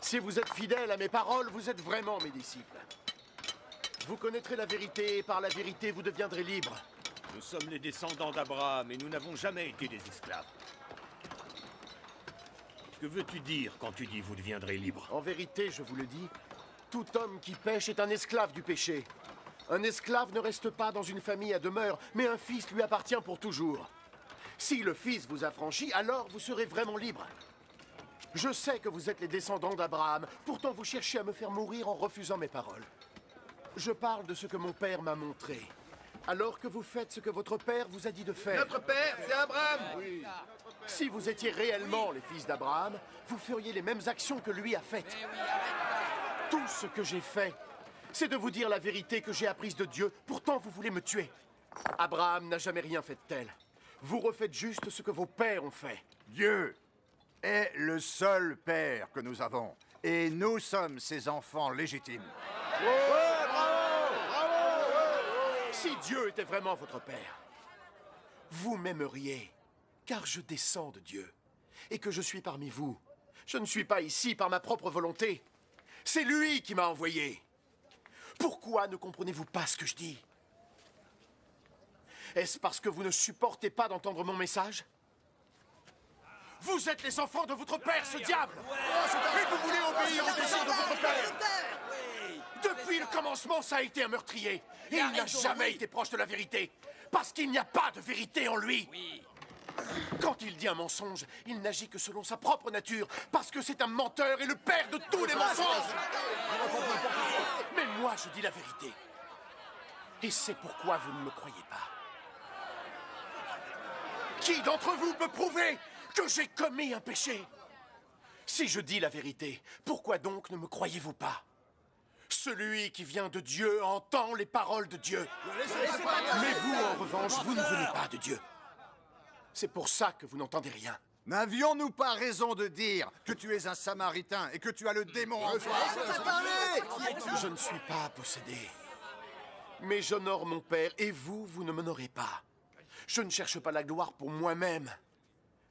Si vous êtes fidèles à mes paroles, vous êtes vraiment mes disciples. Vous connaîtrez la vérité, et par la vérité, vous deviendrez libres. Nous sommes les descendants d'Abraham et nous n'avons jamais été des esclaves. Que veux-tu dire quand tu dis vous deviendrez libres? En vérité, je vous le dis, tout homme qui pêche est un esclave du péché. Un esclave ne reste pas dans une famille à demeure, mais un fils lui appartient pour toujours. Si le fils vous affranchit, alors vous serez vraiment libre. Je sais que vous êtes les descendants d'Abraham, pourtant vous cherchez à me faire mourir en refusant mes paroles. Je parle de ce que mon père m'a montré. Alors que vous faites ce que votre père vous a dit de faire. Notre père, c'est Abraham. Oui. Si vous étiez réellement les fils d'Abraham, vous feriez les mêmes actions que lui a faites. Tout ce que j'ai fait, c'est de vous dire la vérité que j'ai apprise de Dieu. Pourtant, vous voulez me tuer. Abraham n'a jamais rien fait de tel. Vous refaites juste ce que vos pères ont fait. Dieu est le seul père que nous avons. Et nous sommes ses enfants légitimes. Si Dieu était vraiment votre père, vous m'aimeriez, car je descends de Dieu, et que je suis parmi vous. Je ne suis pas ici par ma propre volonté. C'est lui qui m'a envoyé. Pourquoi ne comprenez-vous pas ce que je dis? Est-ce parce que vous ne supportez pas d'entendre mon message? Vous êtes les enfants de votre père, ce diable! Et vous voulez obéir aux désirs de votre père! Depuis le commencement, ça a été un meurtrier. Et il n'a jamais été proche de la vérité. Parce qu'il n'y a pas de vérité en lui. Quand il dit un mensonge, il n'agit que selon sa propre nature. Parce que c'est un menteur et le père de tous les mensonges. Mais moi, je dis la vérité. Et c'est pourquoi vous ne me croyez pas. Qui d'entre vous peut prouver que j'ai commis un péché? Si je dis la vérité, pourquoi donc ne me croyez-vous pas? Celui qui vient de Dieu entend les paroles de Dieu. Mais vous, en revanche, vous ne venez pas de Dieu. C'est pour ça que vous n'entendez rien. N'avions-nous pas raison de dire que tu es un Samaritain et que tu as le démon en toi? Je ne suis pas possédé. Mais j'honore mon Père, et vous, vous ne m'honorez pas. Je ne cherche pas la gloire pour moi-même.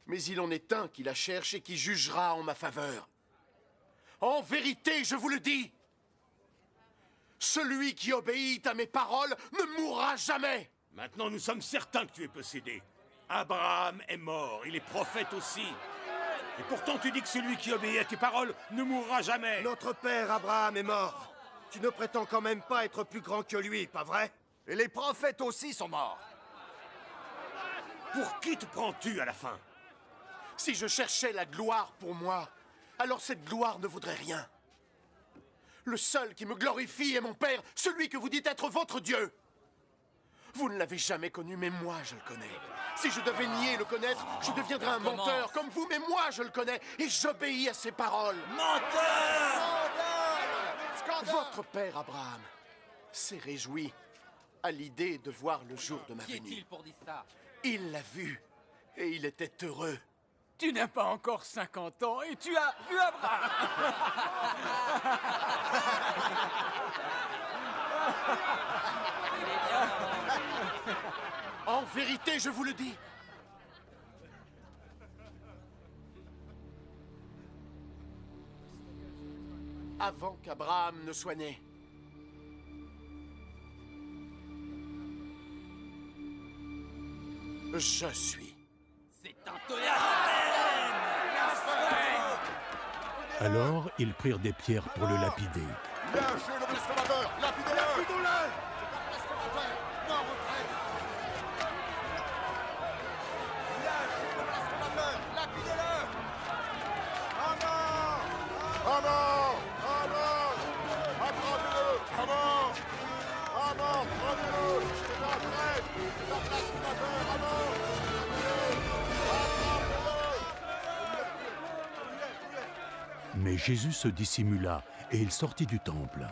Mais il en est un qui la cherche et qui jugera en ma faveur. En vérité, je vous le dis, celui qui obéit à mes paroles ne mourra jamais. Maintenant, nous sommes certains que tu es possédé. Abraham est mort, et les prophètes aussi. Et pourtant, tu dis que celui qui obéit à tes paroles ne mourra jamais. Notre père Abraham est mort. Tu ne prétends quand même pas être plus grand que lui, pas vrai? Et les prophètes aussi sont morts. Pour qui te prends-tu à la fin? Si je cherchais la gloire pour moi, alors cette gloire ne vaudrait rien. Le seul qui me glorifie est mon Père, celui que vous dites être votre Dieu. Vous ne l'avez jamais connu, mais moi je le connais. Si je devais nier le connaître, je deviendrais un menteur comme vous, mais moi je le connais et j'obéis à ses paroles. Menteur! Votre père Abraham s'est réjoui à l'idée de voir le jour de ma Qui venue. est-il pour dire ça? Il l'a vu et il était heureux. Tu n'as pas encore 50 ans et tu as vu Abraham. En vérité, je vous le dis. Avant qu'Abraham ne soit né, je suis. C'est un blasphème! Alors, ils prirent des pierres pour le lapider. Lâchez le blasphémateur! Lapidez-le! Mais Jésus se dissimula et il sortit du temple.